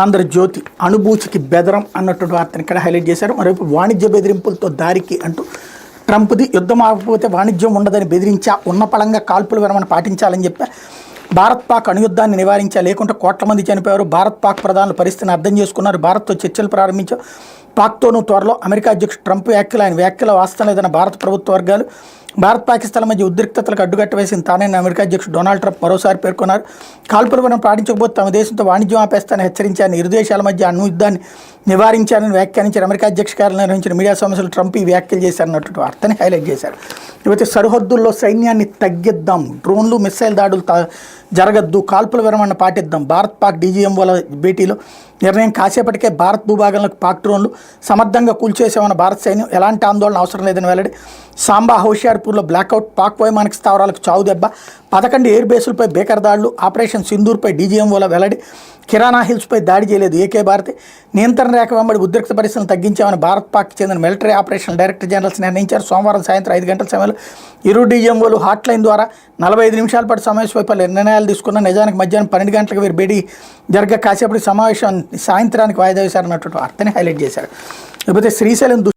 ఆంధ్రజ్యోతి అణుబూచికి బెదరం అన్నటువంటి వార్తను ఇక్కడ హైలైట్ చేశారు. మరోవైపు వాణిజ్య బెదిరింపులతో దారికి అంటూ ట్రంప్ది యుద్ధం ఆగకపోతే వాణిజ్యం ఉండదని బెదిరించా, ఉన్న పళంగా కాల్పుల విరమణ పాటించాలని చెప్పా, భారత్ పాక్ అణుయుద్ధాన్ని నివారించా, లేకుంటే కోట్ల మంది చనిపోయారు, భారత్ పాక్ ప్రధానుల పరిస్థితిని అర్థం చేసుకున్నారు, భారత్తో చర్చలు ప్రారంభించారు, పాక్తోనూ త్వరలో అమెరికా అధ్యక్షుడు ట్రంప్ వ్యాఖ్యలు ఆయన వ్యాఖ్యల వాస్తవం లేదన్న భారత ప్రభుత్వ వర్గాలు, భారత్ పాకిస్తాన్ల మధ్య ఉద్రిక్తతలకు అడ్డుకట్ట వేసిన తానే అమెరికా అధ్యక్షుడు డొనాల్డ్ ట్రంప్ మరోసారి పేర్కొన్నారు. కాల్పుల విరమణ పాటించకపోతే తమ దేశంతో వాణిజ్యం ఆపేస్తానని హెచ్చరించారని, ఇరు దేశాల మధ్య అణుయుద్ధాన్ని నివారించారని వ్యాఖ్యానించారు. అమెరికా అధ్యక్ష కార్యాలయం నిర్వహించిన మీడియా సమావేశంలో ట్రంప్ ఈ వ్యాఖ్యలు చేశారన్నటువంటి వార్తని హైలైట్ చేశారు. ఇకపోతే సరిహద్దుల్లో సైన్యాన్ని తగ్గిద్దాం, డ్రోన్లు మిస్సైల్ దాడులు జరగద్దు, కాల్పుల విరమణ పాటిద్దాం, భారత్ పాక్ డీజీఎంఓల భేటీలో నిర్ణయం. కాసేపటికే భారత్ భూభాగంలోకి పాక్ డ్రోన్లు సమర్థంగా కూల్చేసామన్న భారత సైన్యం, ఎలాంటి ఆందోళన అవసరం లేదని వెల్లడి. సాంబా హోషియార్పూర్లో బ్లాక్అవుట్, పాక్ వైమానిక స్థావరాలకు చావు దెబ్బ, 11 ఎయిర్ బేసులపై బేకర్ దాడులు, ఆపరేషన్ సింధూర్పై డీజీఎంఓల వెల్లడి. కిరాణా హిల్స్పై దాడి చేయలేదు ఏకే భారతి, నియంత్రణ రేఖ వెంబడి ఉద్రిక్త పరిస్థితులను తగ్గించామని భారత్ పాక్ చెందిన మిలిటరీ ఆపరేషనల్ డైరెక్టర్ జనరల్స్ నిర్ణయించారు. సోమవారం సాయంత్రం 5 గంటల సమయంలో ఇరు డీజీఎంఓలు హాట్లైన్ ద్వారా 45 నిమిషాల పాటు సమావేశంపై నిర్ణయాలు తీసుకున్న. నిజానికి మధ్యాహ్నం 12 గంటలకు వీరు భేటీ జరగ కాసేపటి సమావేశం సాయంత్రానికి వాయిదా వేశారన్నటువంటి వార్తని హైలైట్ చేశారు. లేకపోతే శ్రీశైలం